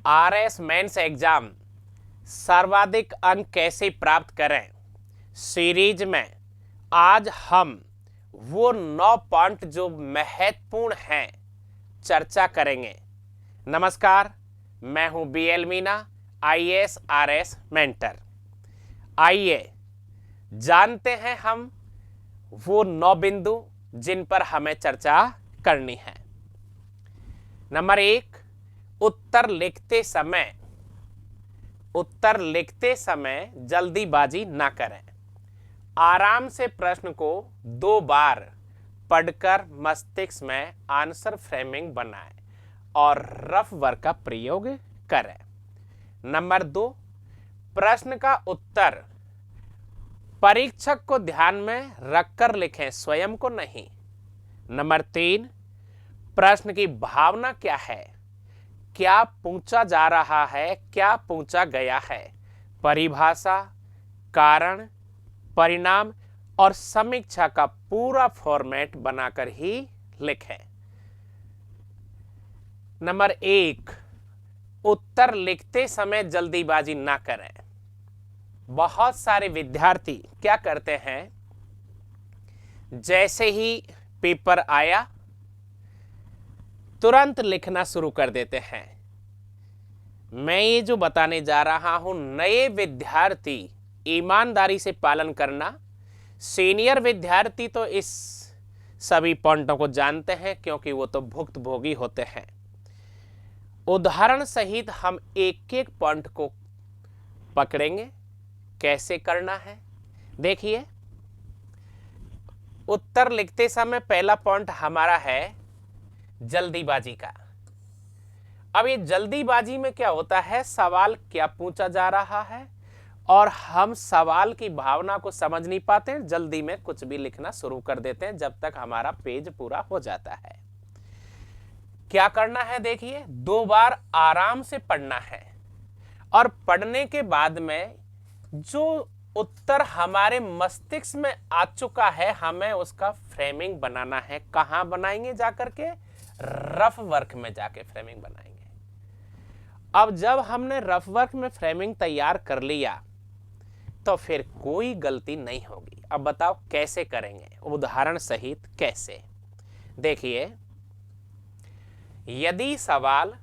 RS mains exam सर्वाधिक अंक कैसे प्राप्त करें सीरीज में आज हम वो 9 पॉइंट जो महत्वपूर्ण हैं चर्चा करेंगे। नमस्कार, मैं हूं B L Meena, IAS RS mentor. आइए जानते हैं हम वो 9 बिंदु जिन पर हमें चर्चा करनी है। नंबर 1, उत्तर लिखते समय जल्दीबाजी ना करें। आराम से प्रश्न को 2 बार पढ़कर मस्तिष्क में आंसर फ्रेमिंग बनाएं और रफ वर्क का प्रयोग करें। नंबर 2, प्रश्न का उत्तर परीक्षक को ध्यान में रखकर लिखें, स्वयं को नहीं। नंबर 3, प्रश्न की भावना क्या है, क्या पूछा जा रहा है, क्या पूछा गया है, परिभाषा, कारण, परिणाम और समीक्षा का पूरा फॉर्मेट बनाकर ही लिखें। नंबर 1, उत्तर लिखते समय जल्दीबाजी ना करें। बहुत सारे विद्यार्थी क्या करते हैं, जैसे ही पेपर आया तुरंत लिखना शुरू कर देते हैं। मैं ये जो बताने जा रहा हूं, नए विद्यार्थी ईमानदारी से पालन करना। सीनियर विद्यार्थी तो इस सभी पॉइंटों को जानते हैं क्योंकि वो तो भुक्तभोगी होते हैं। उदाहरण सहित हम एक एक पॉइंट को पकड़ेंगे, कैसे करना है। देखिए, उत्तर लिखते समय पहला पॉइंट हमारा है जल्दीबाजी का। अब ये जल्दीबाजी में क्या होता है, सवाल क्या पूछा जा रहा है और हम सवाल की भावना को समझ नहीं पाते हैं, जल्दी में कुछ भी लिखना शुरू कर देते हैं जब तक हमारा पेज पूरा हो जाता है। क्या करना है, देखिए, 2 बार आराम से पढ़ना है और पढ़ने के बाद में जो उत्तर हमारे मस्तिष्क में आ चुका है हमें उसका फ्रेमिंग बनाना है। कहां बनाएंगे, जाकर के रफ वर्क में जाके फ्रेमिंग बनाएंगे। अब जब हमने रफ वर्क में फ्रेमिंग तैयार कर लिया तो फिर कोई गलती नहीं होगी। अब बताओ कैसे करेंगे, उदाहरण सहित कैसे। देखिए, यदि सवाल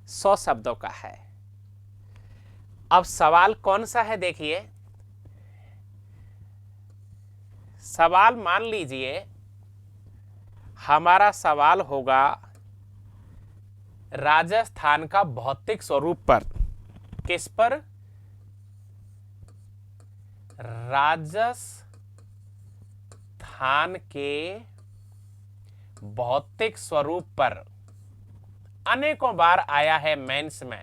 100 शब्दों का है, अब सवाल कौन सा है, देखिए, सवाल मान लीजिए हमारा सवाल होगा राजस्थान का भौतिक स्वरूप पर। किस पर, राजस्थान के भौतिक स्वरूप पर। अनेकों बार आया है मेंस में,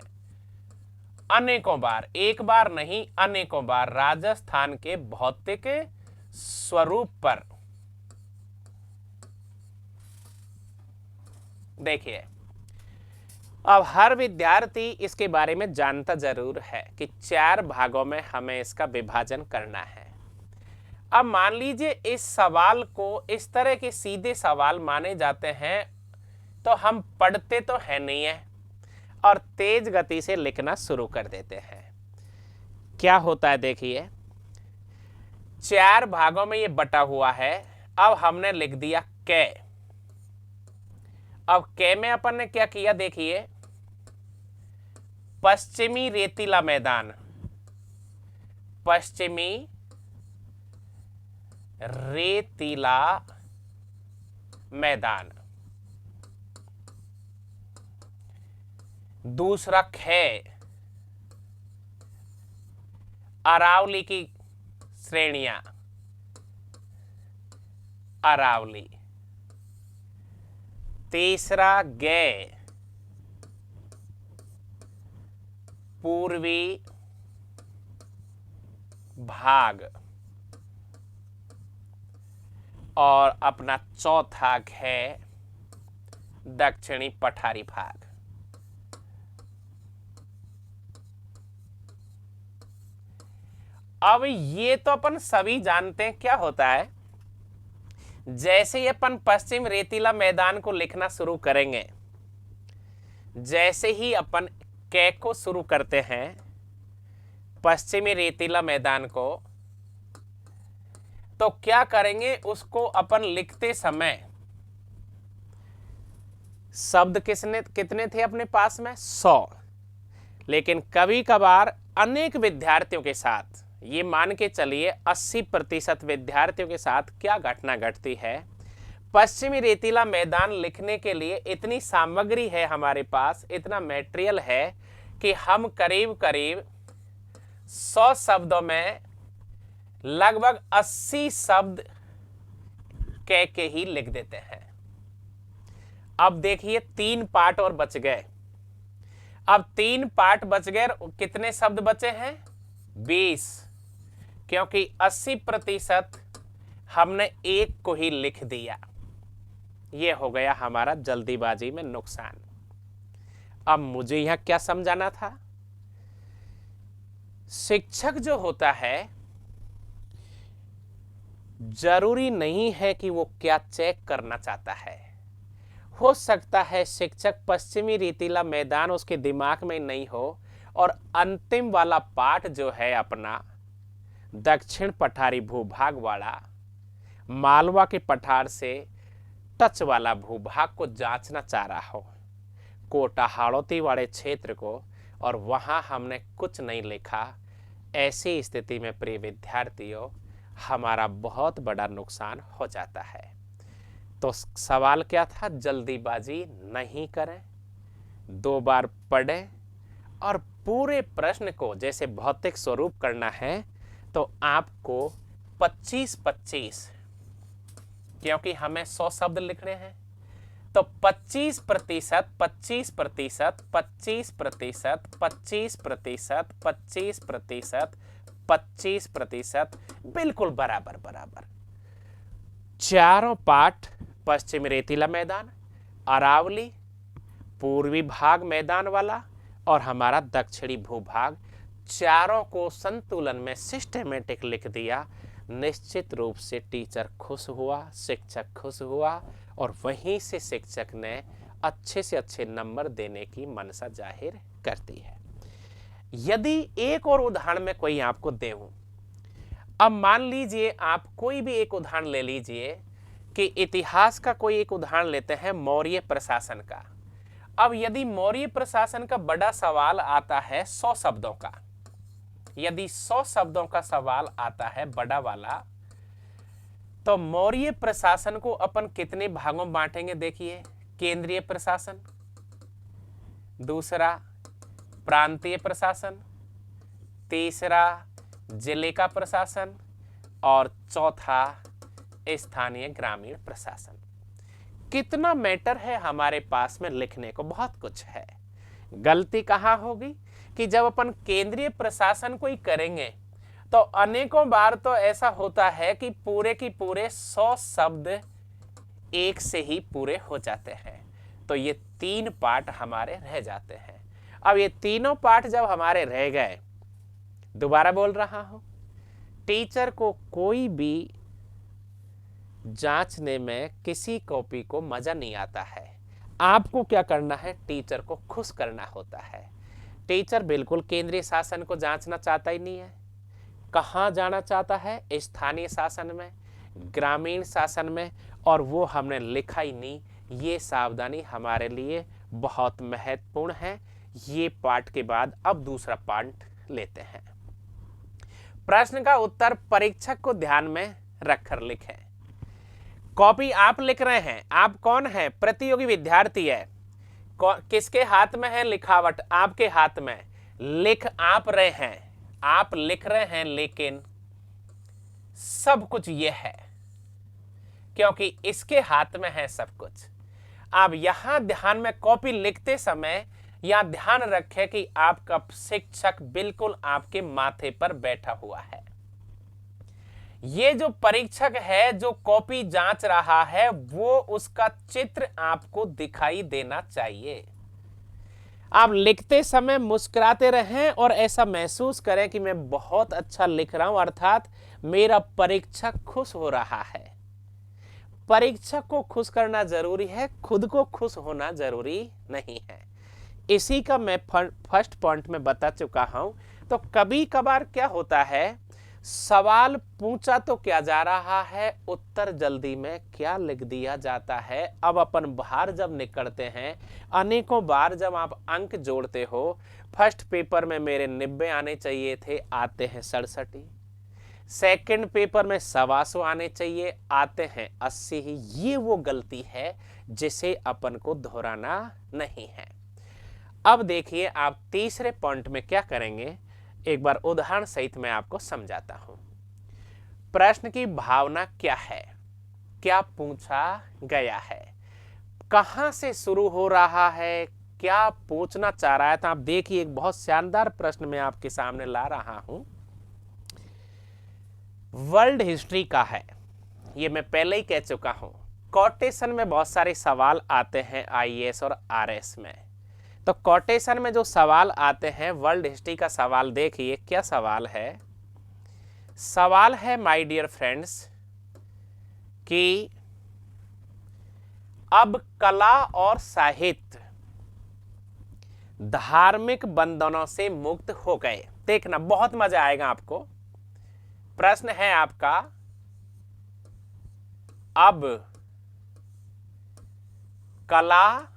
अनेकों बार, एक बार नहीं अनेकों बार, राजस्थान के भौतिक स्वरूप पर। देखिए, अब हर विद्यार्थी इसके बारे में जानता जरूर है कि 4 भागों में हमें इसका विभाजन करना है। अब मान लीजिए इस सवाल को इस तरह के सीधे सवाल माने जाते हैं तो हम पढ़ते तो है नहीं है और तेज गति से लिखना शुरू कर देते हैं। क्या होता है, देखिए, 4 भागों में ये बटा हुआ है। अब हमने लिख दिया कै। अब कै में अपन ने क्या किया, देखिए, पश्चिमी रेतीला मैदान, पश्चिमी रेतीला मैदान। दूसरा खे, अरावली की श्रेणियां, अरावली। तीसरा गे, पूर्वी भाग। और अपना चौथा है दक्षिणी पठारी भाग। अब ये तो अपन सभी जानते हैं क्या होता है। जैसे ही अपन पश्चिम रेतीला मैदान को लिखना शुरू करेंगे जैसे ही अपन कै को शुरू करते हैं, पश्चिमी रेतीला मैदान को, तो क्या करेंगे, उसको अपन लिखते समय शब्द कितने थे अपने पास में? 100। लेकिन कभी कभार अनेक विद्यार्थियों के साथ, ये मान के चलिए 80% विद्यार्थियों के साथ क्या घटना घटती है, पश्चिमी रेतीला मैदान लिखने के लिए इतनी सामग्री है हमारे पास, इतना मटेरियल है कि हम करीब करीब 100 शब्दों में लगभग 80 शब्द कह के ही लिख देते हैं। अब देखिए 3 पार्ट और बच गए। अब 3 पार्ट बच गए, कितने शब्द बचे हैं? 20, क्योंकि 80% हमने एक को ही लिख दिया। ये हो गया हमारा जल्दीबाजी में नुकसान। अब मुझे यहां क्या समझाना था? शिक्षक जो होता है, जरूरी नहीं है कि वो क्या चेक करना चाहता है। हो सकता है शिक्षक पश्चिमी रेतीला मैदान उसके दिमाग में नहीं हो और अंतिम वाला पाठ जो है अपना दक्षिण पठारी भूभाग वाला, मालवा के पठार से टच वाला भूभाग को जांचना चाह रहा हो, कोटा हाड़ौती वाले क्षेत्र को, और वहां हमने कुछ नहीं लिखा। ऐसी स्थिति में प्रिय विद्यार्थियों, हमारा बहुत बड़ा नुकसान हो जाता है। तो सवाल क्या था? जल्दीबाजी नहीं करें, 2 बार पढ़ें, और पूरे प्रश्न को जैसे भौतिक स्वरूप करना है तो आपको 25-25, क्योंकि हमें 100 शब्द लिखने हैं, तो 25%, 25%, 25%, 25%, 25%, 25%, बिल्कुल बराबर बराबर। चारों पाठ पश्चिमी रेतीला मैदान, अरावली, पूर्वी भाग मैदान वाला और हमारा दक्षिणी भूभाग, चारों को संतुलन में सिस्टमेटिक लिख दिया। निश्चित रूप से टीचर खुश हुआ, शिक्षक खुश हुआ, और वहीं से शिक्षक ने अच्छे से अच्छे नंबर देने की मनसा जाहिर करती है। यदि एक और उदाहरण में कोई आपको देऊं, अब मान लीजिए आप कोई भी एक उदाहरण ले लीजिए कि इतिहास का कोई एक उदाहरण लेते हैं, मौर्य प्रशासन का। अब यदि मौर्य प्रशासन का बड़ा सवाल आता है 100 शब्दों का, यदि 100 शब्दों का सवाल आता है बड़ा वाला, तो मौर्य प्रशासन को अपन कितने भागों में बांटेंगे? देखिए, केंद्रीय प्रशासन, दूसरा प्रांतीय प्रशासन, तीसरा जिले का प्रशासन, और चौथा स्थानीय ग्रामीण प्रशासन। कितना मैटर है हमारे पास में लिखने को? बहुत कुछ है। गलती कहाँ होगी कि जब अपन केंद्रीय प्रशासन को ही करेंगे तो अनेकों बार तो ऐसा होता है कि पूरे की पूरे 100 शब्द एक से ही पूरे हो जाते हैं। तो ये 3 पार्ट हमारे रह जाते हैं। अब ये तीनों पार्ट जब हमारे रह गए, दोबारा बोल रहा हूं, टीचर को कोई भी जांचने में किसी कॉपी को मजा नहीं आता है। आपको क्या करना है? टीचर को खुश करना होता है। टीचर बिल्कुल केंद्रीय शासन को जांचना चाहता ही नहीं है। कहाँ जाना चाहता है? स्थानीय शासन में, ग्रामीण शासन में, और वो हमने लिखा ही नहीं। ये सावधानी हमारे लिए बहुत महत्वपूर्ण है। ये पार्ट के बाद अब दूसरा पार्ट लेते हैं। प्रश्न का उत्तर परीक्षक को ध्यान में रखकर लिखें। कॉपी आप लिख रहे हैं, आप कौन है? प्रतियोगी विद्यार्थी है। किसके हाथ में है लिखावट? आपके हाथ में। लिख आप रहे हैं, आप लिख रहे हैं, लेकिन सब कुछ ये है क्योंकि इसके हाथ में है सब कुछ। आप यहां ध्यान में कॉपी लिखते समय या ध्यान रखें कि आपका शिक्षक बिल्कुल आपके माथे पर बैठा हुआ है। ये जो परीक्षक है, जो कॉपी जांच रहा है, वो उसका चित्र आपको दिखाई देना चाहिए। आप लिखते समय मुस्कुराते रहें और ऐसा महसूस करें कि मैं बहुत अच्छा लिख रहा हूं, अर्थात मेरा परीक्षक खुश हो रहा है। परीक्षक को खुश करना जरूरी है, खुद को खुश होना जरूरी नहीं है। इसी का मैं फर्स्ट पॉइंट में बता चुका हूं। तो कभी कभार क्या होता है, सवाल पूछा तो क्या जा रहा है, उत्तर जल्दी में क्या लिख दिया जाता है। अब अपन बाहर जब निकलते हैं, अनेकों बार जब आप अंक जोड़ते हो, फर्स्ट पेपर में मेरे 90 आने चाहिए थे, आते हैं 67 ही। सेकंड पेपर में 125 आने चाहिए, आते हैं 80 ही। ये वो गलती है जिसे अपन को दोहराना नहीं है। अब देखिए आप तीसरे पॉइंट में क्या करेंगे, एक बार उदाहरण सहित मैं आपको समझाता हूं। प्रश्न की भावना क्या है, क्या पूछा गया है, कहां से शुरू हो रहा है, क्या पूछना चाह रहा है। तो आप देखिए एक बहुत शानदार प्रश्न मैं आपके सामने ला रहा हूं, वर्ल्ड हिस्ट्री का है। ये मैं पहले ही कह चुका हूं, कोटेशन में बहुत सारे सवाल आते हैं आईएएस और आरएस में। तो कोटेशन में जो सवाल आते हैं, वर्ल्ड हिस्ट्री का सवाल देखिए क्या सवाल है। सवाल है माय डियर फ्रेंड्स कि अब कला और साहित्य धार्मिक बंधनों से मुक्त हो गए। देखना बहुत मजा आएगा आपको। प्रश्न है आपका, अब कला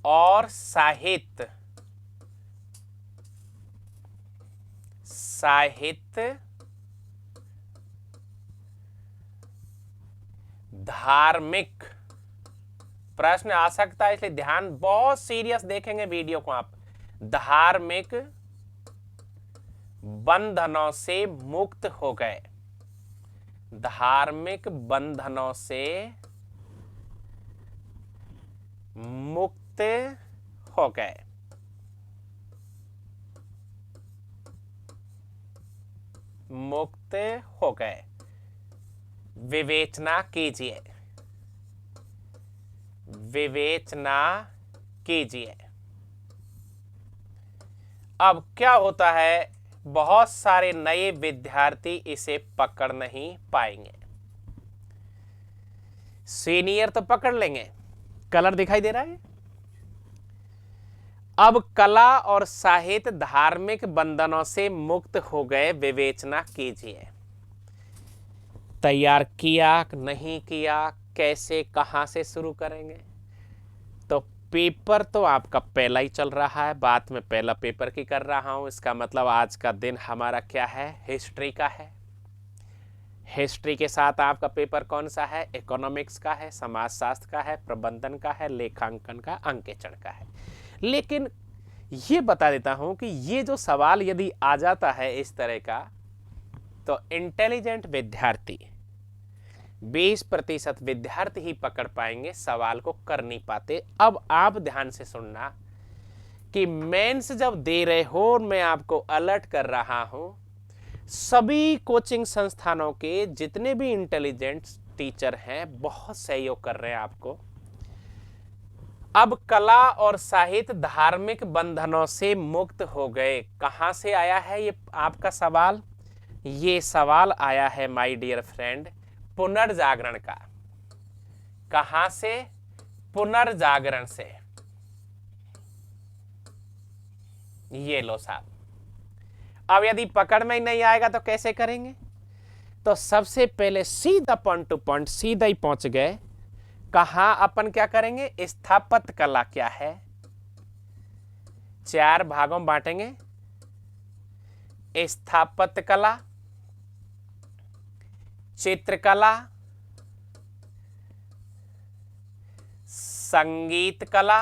और साहित्य धार्मिक, प्रश्न आ सकता है इसलिए ध्यान बहुत सीरियस देखेंगे वीडियो को आप। धार्मिक बंधनों से मुक्त हो गए, धार्मिक बंधनों से मुक्त हो गए। मुक्त हो गए, विवेचना कीजिए, विवेचना कीजिए। अब क्या होता है, बहुत सारे नए विद्यार्थी इसे पकड़ नहीं पाएंगे। सीनियर तो पकड़ लेंगे। कलर दिखाई दे रहा है। अब कला और साहित्य धार्मिक बंधनों से मुक्त हो गए, विवेचना कीजिए। तैयार किया नहीं किया, कैसे कहां से शुरू करेंगे। तो पेपर तो आपका पहला ही चल रहा है, बात में पहला पेपर की कर रहा हूं। इसका मतलब आज का दिन हमारा क्या है, हिस्ट्री का है। हिस्ट्री के साथ आपका पेपर कौन सा है, इकोनॉमिक्स का है, समाजशास्त्र का है, प्रबंधन का है, लेखांकन का, अंकेक्षण का है। लेकिन ये बता देता हूं कि ये जो सवाल यदि आ जाता है इस तरह का, तो इंटेलिजेंट विद्यार्थी 20% विद्यार्थी ही पकड़ पाएंगे, सवाल को कर नहीं पाते। अब आप ध्यान से सुनना कि मेंस जब दे रहे हो और मैं आपको अलर्ट कर रहा हूं, सभी कोचिंग संस्थानों के जितने भी इंटेलिजेंट टीचर हैं बहुत सहयोग कर रहे हैं आपको। अब कला और साहित्य धार्मिक बंधनों से मुक्त हो गए, कहां से आया है ये आपका सवाल। ये सवाल आया है माय डियर फ्रेंड पुनर्जागरण का। कहां से, पुनर्जागरण से। ये लो साहब। अब यदि पकड़ में ही नहीं आएगा तो कैसे करेंगे। तो सबसे पहले सीधा पॉइंट टू पॉइंट, सीधा ही पहुंच गए। कहां अपन क्या करेंगे, स्थापत्य कला क्या है, 4 भागों में बांटेंगे। स्थापत्य कला, चित्रकला, संगीत कला,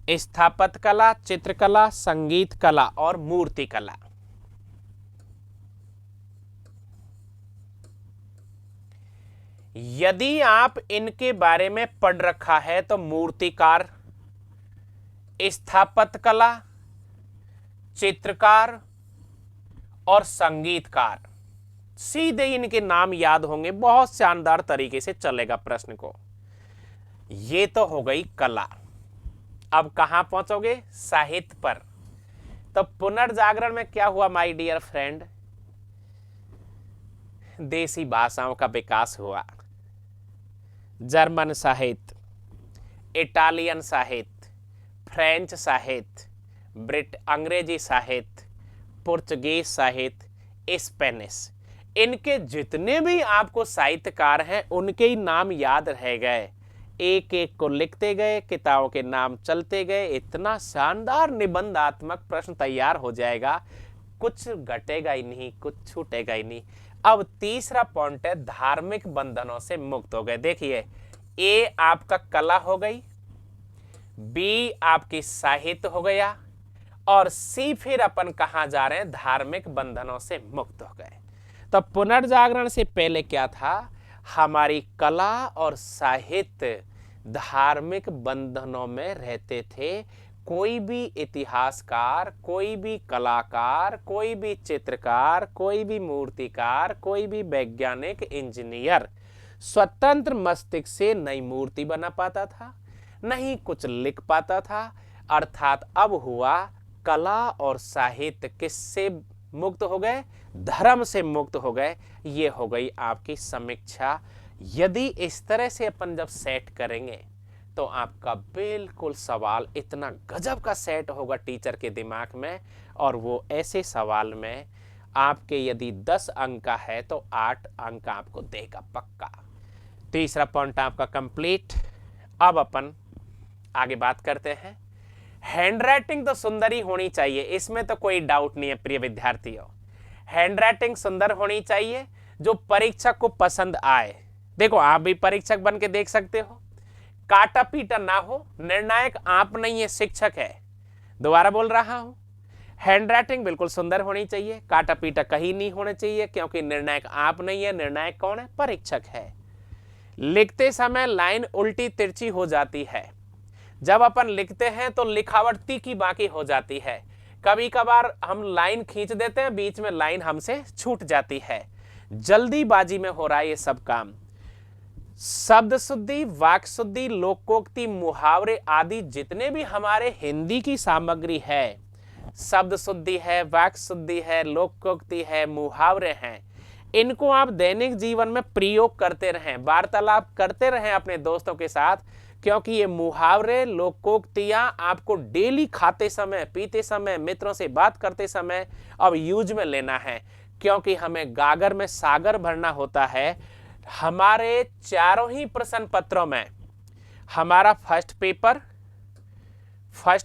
स्थापत्य कला, चित्रकला, संगीत कला और मूर्ति कला। यदि आप इनके बारे में पढ़ रखा है तो मूर्तिकार, स्थापत्य कला, चित्रकार और संगीतकार, सीधे इनके नाम याद होंगे, बहुत शानदार तरीके से चलेगा प्रश्न को। ये तो हो गई कला। अब कहां पहुंचोगे, साहित्य पर। तो पुनर्जागरण में क्या हुआ माय डियर फ्रेंड, देसी भाषाओं का विकास हुआ। जर्मन साहित्य, इटालियन साहित्य, फ्रेंच साहित्य, अंग्रेजी साहित्य, पुर्तगीज साहित्य, स्पेनिश, इनके जितने भी आपको साहित्यकार हैं उनके ही नाम याद रह गए। एक एक को लिखते गए, किताबों के नाम चलते गए, इतना शानदार निबंधात्मक प्रश्न तैयार हो जाएगा, कुछ घटेगा ही नहीं, कुछ छूटेगा ही नहीं। अब तीसरा पॉइंट है धार्मिक बंधनों से मुक्त हो गए। देखिए, ए आपका कला हो गई, बी आपकी साहित्य हो गया, और सी फिर अपन कहां जा रहे हैं, धार्मिक बंधनों से मुक्त हो गए। तो पुनर्जागरण से पहले क्या था, हमारी कला और साहित्य धार्मिक बंधनों में रहते थे। कोई भी इतिहासकार, कोई भी कलाकार, कोई भी चित्रकार, कोई भी मूर्तिकार, कोई भी वैज्ञानिक, इंजीनियर स्वतंत्र मस्तिष्क से नई मूर्ति बना पाता था, नहीं कुछ लिख पाता था। अर्थात अब हुआ कला और साहित्य किससे मुक्त हो गए, धर्म से मुक्त हो गए। ये हो गई आपकी समीक्षा। यदि इस तरह से अपन जब सेट करेंगे तो आपका बिल्कुल सवाल इतना गजब का सेट होगा टीचर के दिमाग में, और वो ऐसे सवाल में आपके यदि 10 अंक का है तो 8 अंक आपको देगा पक्का। तीसरा पॉइंट आपका कंप्लीट। अब अपन आगे बात करते हैं। हैंडराइटिंग तो सुंदर ही होनी चाहिए, इसमें तो कोई डाउट नहीं है प्रिय विद्यार्थियों। हैंडराइटिंग सुंदर होनी चाहिए जो परीक्षक को पसंद आए। देखो, आप भी परीक्षक बन के देख सकते हो, काटा पीटा ना हो। निर्णायक आप नहीं है, शिक्षक है। दोबारा बोल रहा हूं, हैंडराइटिंग बिल्कुल सुंदर होनी चाहिए, काटा पीटा कहीं नहीं होना चाहिए, क्योंकि निर्णायक आप नहीं है, निर्णायक कौन है, परीक्षक है। लिखते समय लाइन उल्टी तिरछी हो जाती है। जब अपन लिखते हैं तो लिखावट तीखी बाकी हो जाती है। कभी कभार हम लाइन खींच देते हैं, बीच में लाइन हमसे छूट जाती है। जल्दीबाजी में हो रहा है ये सब काम। शब्द शुद्धि, वाक्य शुद्धि, लोकोक्ति, मुहावरे आदि जितने भी हमारे हिंदी की सामग्री है, शब्द शुद्धि है, वाक्य शुद्धि है, लोकोक्ति है, मुहावरे हैं, इनको आप दैनिक जीवन में प्रयोग करते रहें, वार्तालाप करते रहें अपने दोस्तों के साथ, क्योंकि ये मुहावरे, लोकोक्तियां आपको डेली खाते समय, पीते समय, मित्रों से बात करते समय अब यूज में लेना है, क्योंकि हमें गागर में सागर भरना होता है। हमारे चारों ही प्रश्न पत्रों में हमारा first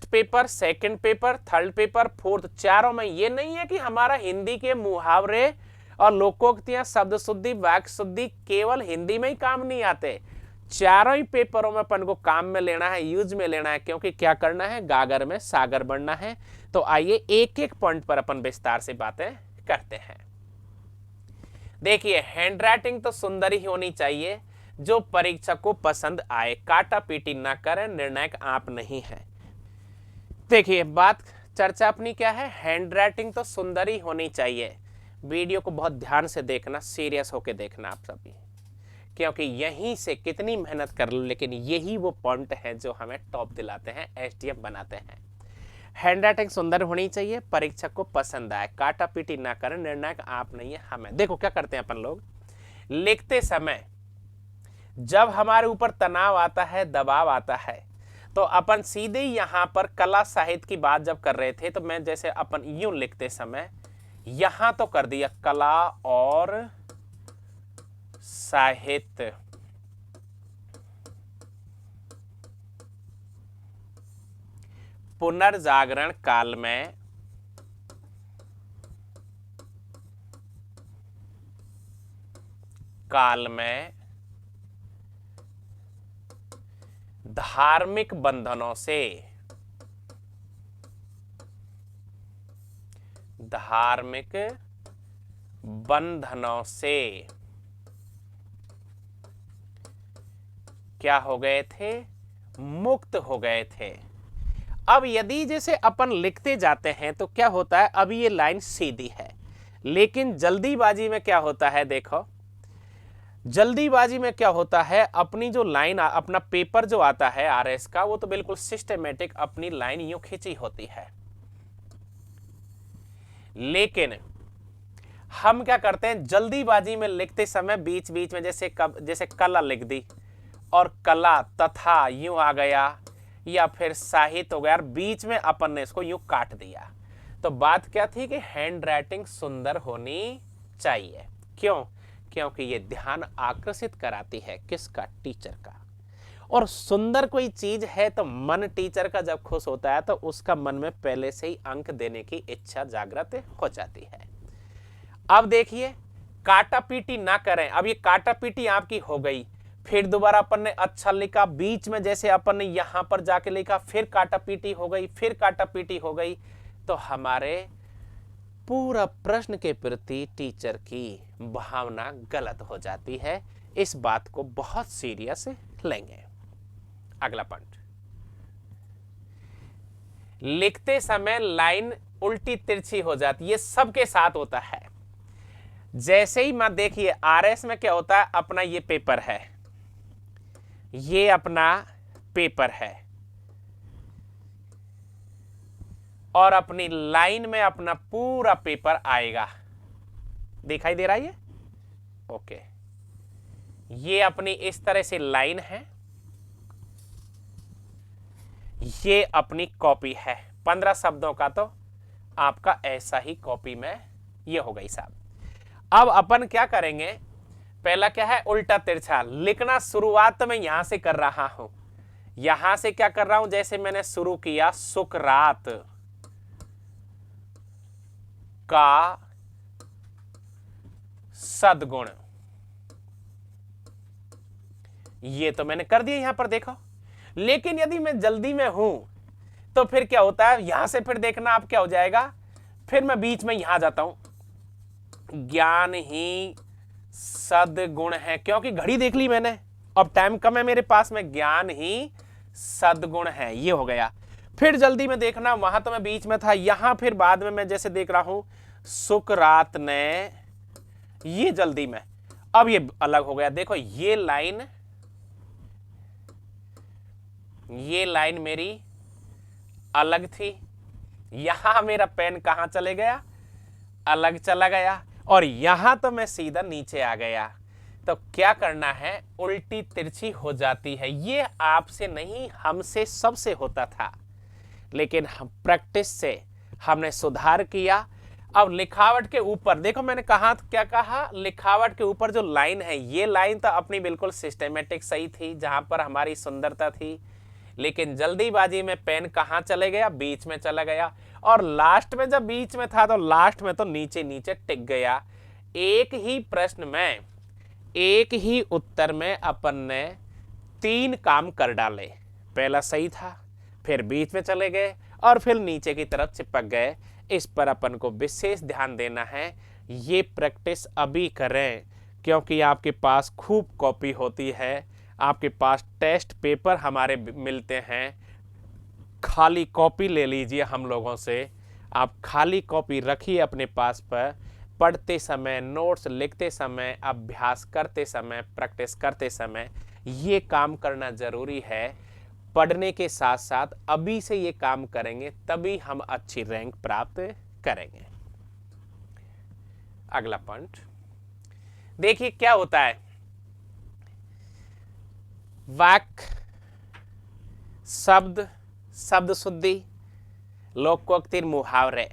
paper, second paper, third paper, fourth, चारों में ये नहीं है कि हमारा हिंदी के मुहावरे और लोकोक्तियां, शब्द शुद्धि, वाक्य शुद्धि केवल हिंदी में ही काम नहीं आते। चारों ही पेपरों में अपन को काम में लेना है, यूज में लेना है, क्योंकि क्या करना है, गागर में सागर बनना है। तो आइए एक एक पॉइंट पर अपन विस्तार से बातें करते हैं। देखिए, हैंडराइटिंग तो सुंदर ही होनी चाहिए जो परीक्षक को पसंद आए, काटा पीटी ना करें, निर्णायक आप नहीं है। देखिए, बात चर्चा अपनी क्या है, हैंडराइटिंग तो सुंदर ही होनी चाहिए। वीडियो को बहुत ध्यान से देखना, सीरियस होकर देखना आप सभी, क्योंकि यहीं से कितनी मेहनत कर लो, लेकिन यही वो पॉइंट है जो हमें टॉप दिलाते हैं, एसडीएफ बनाते हैं। हैंडराइटिंग सुंदर होनी चाहिए, परीक्षक को पसंद आए, काटा पीटी ना करें, निर्णायक आप नहीं है, हमें। देखो क्या करते हैं अपन लोग, लिखते समय जब हमारे ऊपर तनाव आता है, दबाव आता है, तो अपन सीधे यहां पर कला साहित्य की बात जब कर रहे थे, तो मैं जैसे अपन यूं लिखते समय यहां तो कर दिया कला और साहित्य, पुनर्जागरण काल में धार्मिक बंधनों से क्या हो गए थे, मुक्त हो गए थे। अब यदि जैसे अपन लिखते जाते हैं तो क्या होता है, अभी ये लाइन सीधी है, लेकिन जल्दीबाजी में क्या होता है, देखो जल्दीबाजी में क्या होता है, अपनी जो लाइन, अपना पेपर जो आता है आरएस का, वो तो बिल्कुल सिस्टमेटिक अपनी लाइन यूं खींची होती है, लेकिन हम क्या करते हैं, जल्दीबाजी में लिखते समय बीच बीच में जैसे कला लिख दी और कला तथा यूं आ गया, या फिर साहित्य हो गया, बीच में अपन ने इसको यूं काट दिया। तो बात क्या थी कि हैंड राइटिंग सुंदर होनी चाहिए। क्यों? क्योंकि ये ध्यान आकर्षित कराती है, किसका? टीचर का। और सुंदर कोई चीज है तो मन टीचर का जब खुश होता है तो उसका मन में पहले से ही अंक देने की इच्छा जागृत हो जाती है। अब देखिए, काटा पीटी ना करें। अब ये काटा पीटी आपकी हो गई, फिर दोबारा अपन ने अच्छा लिखा, बीच में जैसे अपन ने यहां पर जाके लिखा, फिर काटा पीटी हो गई, फिर काटा पीटी हो गई, तो हमारे पूरा प्रश्न के प्रति टीचर की भावना गलत हो जाती है। इस बात को बहुत सीरियस लेंगे। अगला पॉइंट, लिखते समय लाइन उल्टी तिरछी हो जाती है। ये सबके साथ होता है। जैसे ही मैं देखिए आरएस में क्या होता है, अपना ये पेपर है, ये अपना पेपर है, और अपनी लाइन में अपना पूरा पेपर आएगा। दिखाई दे रहा है ये? ओके, ये अपनी इस तरह से लाइन है, ये अपनी कॉपी है। 15 शब्दों का तो आपका ऐसा ही कॉपी में ये हो गई साहब। अब अपन क्या करेंगे, पहला क्या है, उल्टा तिरछा लिखना। शुरुआत तो मैं यहां से कर रहा हूं, यहां से क्या कर रहा हूं, जैसे मैंने शुरू किया, सुकरात का सद्गुण, ये तो मैंने कर दिया यहां पर, देखो। लेकिन यदि मैं जल्दी में हूं तो फिर क्या होता है, यहां से फिर देखना आप क्या हो जाएगा, फिर मैं बीच में यहां जाता हूं, ज्ञान ही सद्गुण है, क्योंकि घड़ी देख ली मैंने, अब टाइम कम है मेरे पास में, ज्ञान ही सद्गुण है, ये हो गया। फिर जल्दी में देखना, वहां तो मैं बीच में था, यहां फिर बाद में मैं जैसे देख रहा हूं, सुकरात ने, ये जल्दी में, अब ये अलग हो गया। देखो ये लाइन मेरी अलग थी, यहां मेरा पेन कहां चले गया, अलग चला गया, और यहां तो मैं सीधा नीचे आ गया। तो क्या करना है, उल्टी तिरछी हो जाती है। ये आपसे नहीं, हमसे सबसे होता था, लेकिन हम प्रैक्टिस से हमने सुधार किया। अब लिखावट के ऊपर देखो, मैंने कहा क्या कहा, लिखावट के ऊपर जो लाइन है, ये लाइन तो अपनी बिल्कुल सिस्टमेटिक सही थी, जहां पर हमारी सुंदरता थी। लेकिन जल्दीबाजी में पेन कहां चले गया, बीच में चला गया, और लास्ट में जब बीच में था तो लास्ट में तो नीचे नीचे टिक गया। एक ही प्रश्न में, एक ही उत्तर में अपन ने 3 काम कर डाले। पहला सही था, फिर बीच में चले गए, और फिर नीचे की तरफ चिपक गए। इस पर अपन को विशेष ध्यान देना है। ये प्रैक्टिस अभी करें, क्योंकि आपके पास खूब कॉपी होती है, आपके पास टेस्ट पेपर हमारे मिलते हैं। खाली कॉपी ले लीजिए हम लोगों से, आप खाली कॉपी रखिए अपने पास पर। पढ़ते समय, नोट्स लिखते समय, अभ्यास करते समय, प्रैक्टिस करते समय ये काम करना जरूरी है। पढ़ने के साथ साथ अभी से ये काम करेंगे तभी हम अच्छी रैंक प्राप्त करेंगे। अगला पॉइंट देखिए क्या होता है, वाक्य, शब्द, शब्द शुद्धि, लोकोक्ति, मुहावरे।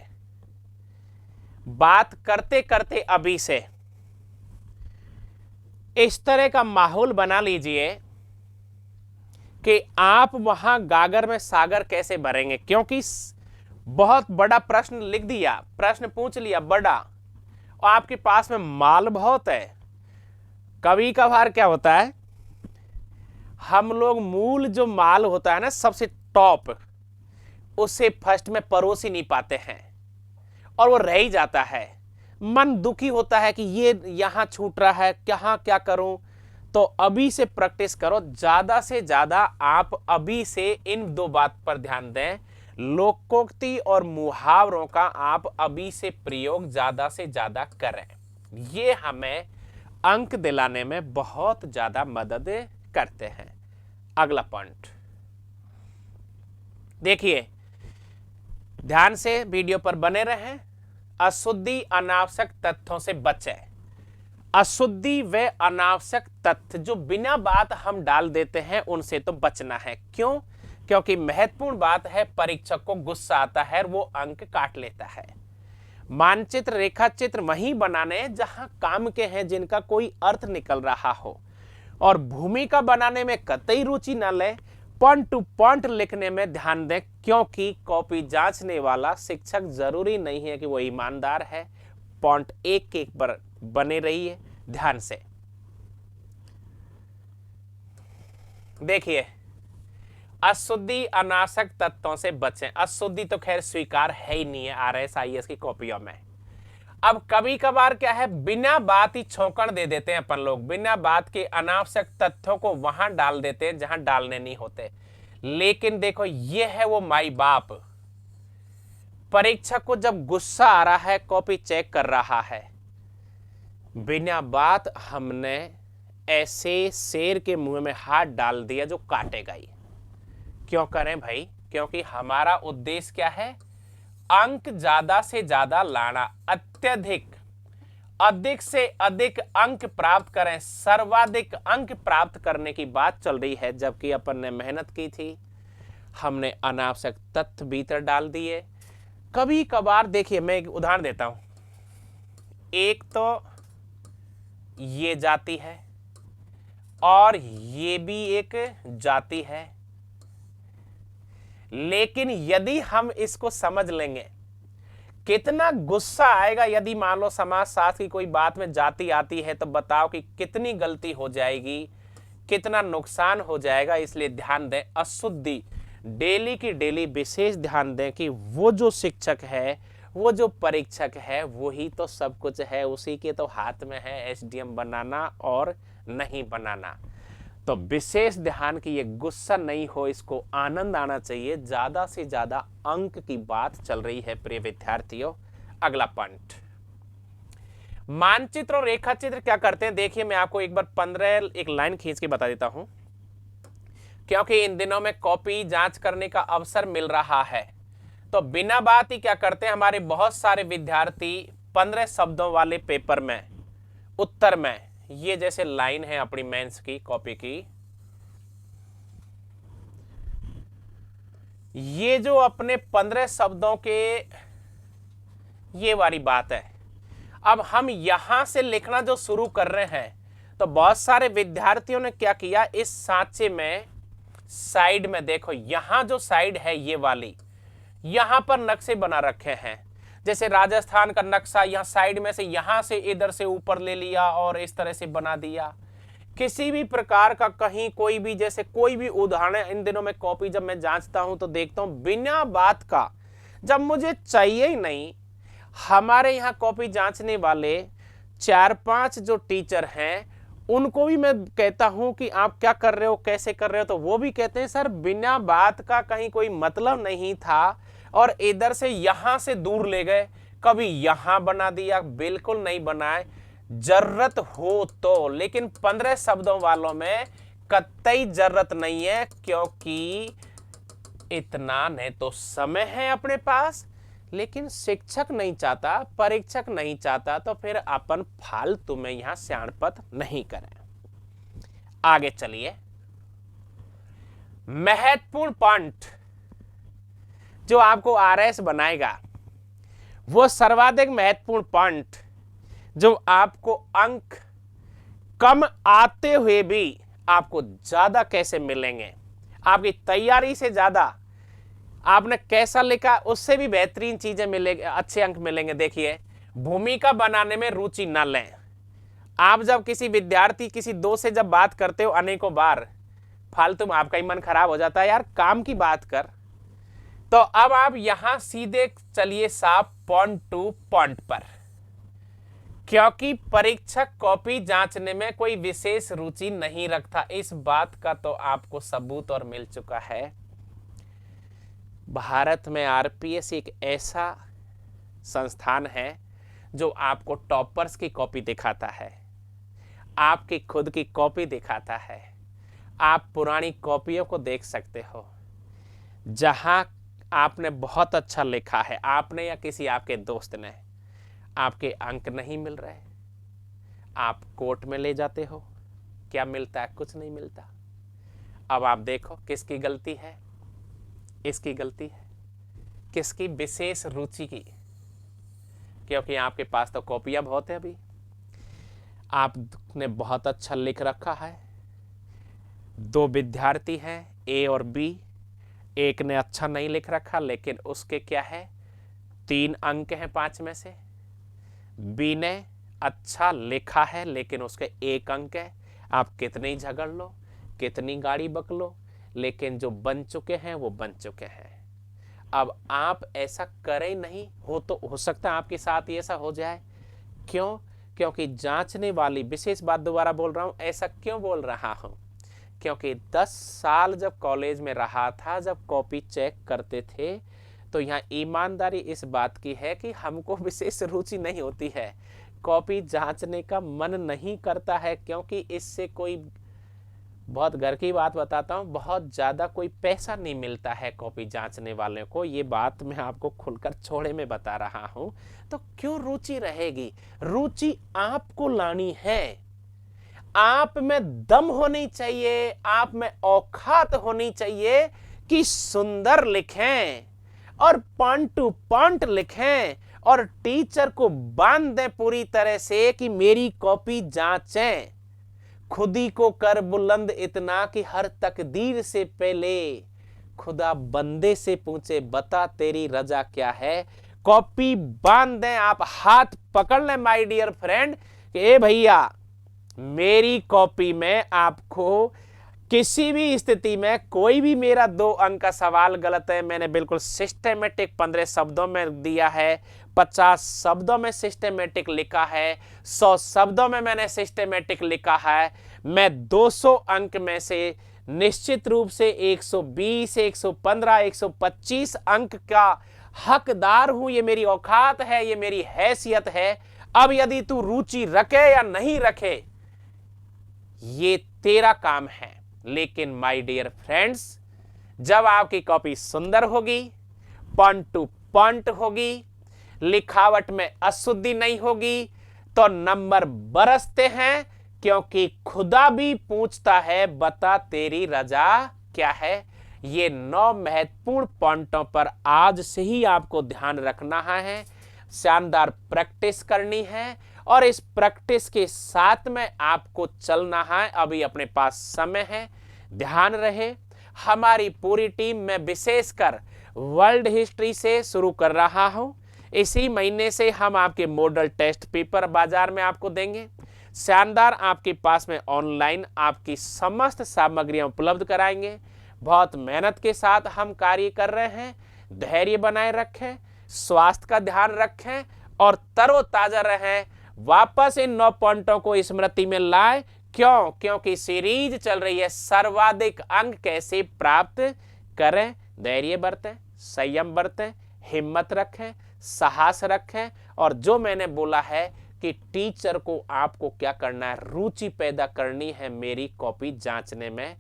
बात करते करते अभी से इस तरह का माहौल बना लीजिए कि आप वहां गागर में सागर कैसे भरेंगे, क्योंकि बहुत बड़ा प्रश्न लिख दिया, प्रश्न पूछ लिया बड़ा, और आपके पास में माल बहुत है। कभी कभार क्या होता है, हम लोग मूल जो माल होता है ना, सबसे टॉप, उसे फर्स्ट में परोस ही नहीं पाते हैं और वो रह ही जाता है। मन दुखी होता है कि ये यहां छूट रहा है, कहां क्या करूं। तो अभी से प्रैक्टिस करो, ज्यादा से ज्यादा आप अभी से इन 2 बात पर ध्यान दें। लोकोक्ति और मुहावरों का आप अभी से प्रयोग ज्यादा से ज्यादा करें, ये हमें अंक दिलाने में बहुत ज्यादा मदद करते हैं। अगला पॉइंट देखिए, ध्यान से वीडियो पर बने रहें। अशुद्धि अनावश्यक तथ्यों से बचें। अशुद्धि व अनावश्यक तथ्य जो बिना बात हम डाल देते हैं उनसे तो बचना है। क्यों? क्योंकि महत्वपूर्ण बात है, परीक्षक को गुस्सा आता है और वो अंक काट लेता है। मानचित्र रेखा चित्र वहीं बनाने जहां काम के हैं जिनका कोई अर्थ निकल रहा हो, और भूमिका बनाने में कतई रुचि न ले। पॉइंट टू पॉइंट लिखने में ध्यान दें, क्योंकि कॉपी जांचने वाला शिक्षक जरूरी नहीं है कि वो ईमानदार है। पॉइंट एक एक पर बने रहिए ध्यान से। देखिए, अशुद्धि अनावश्यक तत्वों से बचें। अशुद्धि तो खैर स्वीकार है ही नहीं है RSIS की कॉपियों में। अब कभी कभार क्या है, बिना बात ही छौंकण दे देते हैं अपन लोग, बिना बात के अनावश्यक तथ्यों को वहां डाल देते हैं जहां डालने नहीं होते। लेकिन देखो, ये है वो माई बाप। परीक्षक को जब गुस्सा आ रहा है, कॉपी चेक कर रहा है, बिना बात हमने ऐसे शेर के मुंह में हाथ डाल दिया जो काटेगा ही। क्यों करें भाई? क्योंकि हमारा उद्देश्य क्या है? अंक ज्यादा से ज्यादा लाना, अत्यधिक, अधिक से अधिक अंक प्राप्त करें, सर्वाधिक अंक प्राप्त करने की बात चल रही है। जबकि अपन ने मेहनत की थी, हमने अनावश्यक तथ्य भीतर डाल दिए। कभी कभार देखिए, मैं एक उदाहरण देता हूं। एक तो ये जाति है और ये भी एक जाति है, लेकिन यदि हम इसको समझ लेंगे, कितना गुस्सा आएगा यदि मान लो समाजशास्त्र की कोई बात में जाति आती है, तो बताओ कि कितनी गलती हो जाएगी, कितना नुकसान हो जाएगा। इसलिए ध्यान दें, अशुद्धि डेली की डेली विशेष ध्यान दें कि वो जो शिक्षक है, वो जो परीक्षक है, वही तो सब कुछ है, उसी के तो हाथ में है SDM बनाना और नहीं बनाना। तो विशेष ध्यान कि ये गुस्सा नहीं हो, इसको आनंद आना चाहिए। ज्यादा से ज्यादा अंक की बात चल रही है प्रिय विद्यार्थियों। अगला पॉइंट, मानचित्र और रेखा चित्र क्या करते हैं? देखिए, मैं आपको एक बार 15 एक लाइन खींच के बता देता हूं, क्योंकि इन दिनों में कॉपी जांच करने का अवसर मिल रहा है। तो बिना बात ही क्या करते हैं, हमारे बहुत सारे विद्यार्थी 15 शब्दों वाले पेपर में उत्तर में, ये जैसे लाइन है अपनी मेंस की कॉपी की, ये जो अपने 15 शब्दों के ये वाली बात है। अब हम यहां से लिखना जो शुरू कर रहे हैं, तो बहुत सारे विद्यार्थियों ने क्या किया, इस सांचे में साइड में देखो, यहां जो साइड है ये वाली, यहां पर नक्शे बना रखे हैं। जैसे राजस्थान का नक्शा, यहाँ साइड में से, यहां से इधर से ऊपर ले लिया और इस तरह से बना दिया। किसी भी प्रकार का कहीं कोई भी, जैसे कोई भी उदाहरण, इन दिनों में कॉपी जब मैं जांचता हूं तो देखता हूं बिना बात का, जब मुझे चाहिए ही नहीं। हमारे यहाँ कॉपी जांचने वाले 4-5 जो टीचर हैं, उनको भी मैं कहता हूं कि आप क्या कर रहे हो, कैसे कर रहे हो, तो वो भी कहते हैं सर बिना बात का कहीं कोई मतलब नहीं था, और इधर से यहां से दूर ले गए, कभी यहां बना दिया, बिल्कुल नहीं बनाए, जरूरत हो तो। लेकिन 15 शब्दों वालों में कतई जरूरत नहीं है, क्योंकि इतना नहीं तो समय है अपने पास, लेकिन शिक्षक नहीं चाहता, परीक्षक नहीं चाहता, तो फिर अपन फालतू में यहां स्याणपत नहीं करें। आगे चलिए, महत्वपूर्ण पॉइंट जो आपको RS बनाएगा, वो सर्वाधिक महत्वपूर्ण पॉइंट जो आपको अंक कम आते हुए भी आपको ज्यादा कैसे मिलेंगे, आपकी तैयारी से ज्यादा आपने कैसा लिखा उससे भी बेहतरीन चीजें मिलेंगे, अच्छे अंक मिलेंगे। देखिए, भूमिका बनाने में रुचि न लें। आप जब किसी विद्यार्थी, किसी दोस्त से जब बात करते हो अनेकों बार, फालतू में आपका ही मन खराब हो जाता है, यार काम की बात कर। तो अब आप यहां सीधे चलिए साफ पॉइंट टू पॉइंट पर, क्योंकि परीक्षक कॉपी जांचने में कोई विशेष रुचि नहीं रखता। इस बात का तो आपको सबूत और मिल चुका है। भारत में RPS एक ऐसा संस्थान है जो आपको टॉपर्स की कॉपी दिखाता है, आपकी खुद की कॉपी दिखाता है। आप पुरानी कॉपियों को देख सकते हो, जहां आपने बहुत अच्छा लिखा है, आपने या किसी आपके दोस्त ने, आपके अंक नहीं मिल रहे, आप कोर्ट में ले जाते हो, क्या मिलता है? कुछ नहीं मिलता। अब आप देखो किसकी गलती है? इसकी गलती है। किसकी? विशेष रुचि की, क्योंकि आपके पास तो कॉपियां बहुत है। अभी आपने बहुत अच्छा लिख रखा है, 2 विद्यार्थी हैं ए और बी, एक ने अच्छा नहीं लिख रखा लेकिन उसके क्या है 3 अंक हैं 5 में से। बी ने अच्छा लिखा है लेकिन उसके 1 अंक है। आप कितनी झगड़ लो, कितनी गाड़ी बकलो, लेकिन जो बन चुके हैं वो बन चुके हैं। अब आप ऐसा करें नहीं, तो हो सकता है आपके साथ ऐसा हो जाए। क्यों? क्योंकि जांचने वाली, विशेष बात दोबारा बोल रहा हूं, ऐसा क्यों बोल रहा हूं? क्योंकि 10 साल जब कॉलेज में रहा था, जब कॉपी चेक करते थे, तो यहाँ ईमानदारी इस बात की है कि हमको विशेष रुचि नहीं होती है, कॉपी जांचने का मन नहीं करता है, क्योंकि इससे कोई, बहुत घर की बात बताता हूँ, बहुत ज़्यादा कोई पैसा नहीं मिलता है कॉपी जांचने वाले को। ये बात मैं आपको खुलकर छोड़े में बता रहा हूँ। तो क्यों रुचि रहेगी? रुचि आपको लानी है। आप में दम होनी चाहिए, आप में औकात होनी चाहिए कि सुंदर लिखें और पॉइंट टू पॉइंट लिखें और टीचर को बांध दें पूरी तरह से कि मेरी कॉपी जांचें। खुद ही को कर बुलंद इतना कि हर तकदीर से पहले खुदा बंदे से पूछे बता तेरी रजा क्या है। कॉपी बांध दें, आप हाथ पकड़ लें माय डियर फ्रेंड कि ए भैया, मेरी कॉपी में आपको किसी भी स्थिति में कोई भी मेरा 2 अंक का सवाल गलत है, मैंने बिल्कुल सिस्टेमेटिक 15 शब्दों में दिया है, 50 शब्दों में सिस्टेमेटिक लिखा है, 100 शब्दों में मैंने सिस्टेमेटिक लिखा है। मैं 200 अंक में से निश्चित रूप से 120, 115, 125 अंक का हकदार हूं। ये मेरी औकात है, ये मेरी हैसियत है। अब यदि तू रुचि रखे या नहीं रखे, ये तेरा काम है। लेकिन माय डियर फ्रेंड्स, जब आपकी कॉपी सुंदर होगी, पॉइंट टू पॉइंट होगी, लिखावट में अशुद्धि नहीं होगी, तो नंबर बरसते हैं, क्योंकि खुदा भी पूछता है बता तेरी रजा क्या है। ये 9 महत्वपूर्ण पॉइंटों पर आज से ही आपको ध्यान रखना है, शानदार प्रैक्टिस करनी है और इस प्रैक्टिस के साथ में आपको चलना है। अभी अपने पास समय है, ध्यान रहे। हमारी पूरी टीम में विशेषकर वर्ल्ड हिस्ट्री से शुरू कर रहा हूं। इसी महीने से हम आपके मॉडल टेस्ट पेपर बाजार में आपको देंगे। शानदार आपके पास में ऑनलाइन आपकी समस्त सामग्रियां उपलब्ध कराएंगे। बहुत मेहनत के साथ हम कार्य कर रहे हैं। धैर्य बनाए रखें, स्वास्थ्य का ध्यान रखें और तरोताजा रहें। वापस इन 9 पॉइंटों को स्मृति में लाएं। क्यों? क्योंकि सीरीज चल रही है सर्वाधिक अंक कैसे प्राप्त करें। धैर्य बरतें, संयम बरतें, हिम्मत रखें, साहस रखें और जो मैंने बोला है कि टीचर को आपको क्या करना है, रुचि पैदा करनी है मेरी कॉपी जांचने में।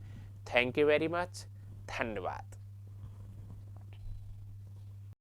Thank you very much. धन्यवाद।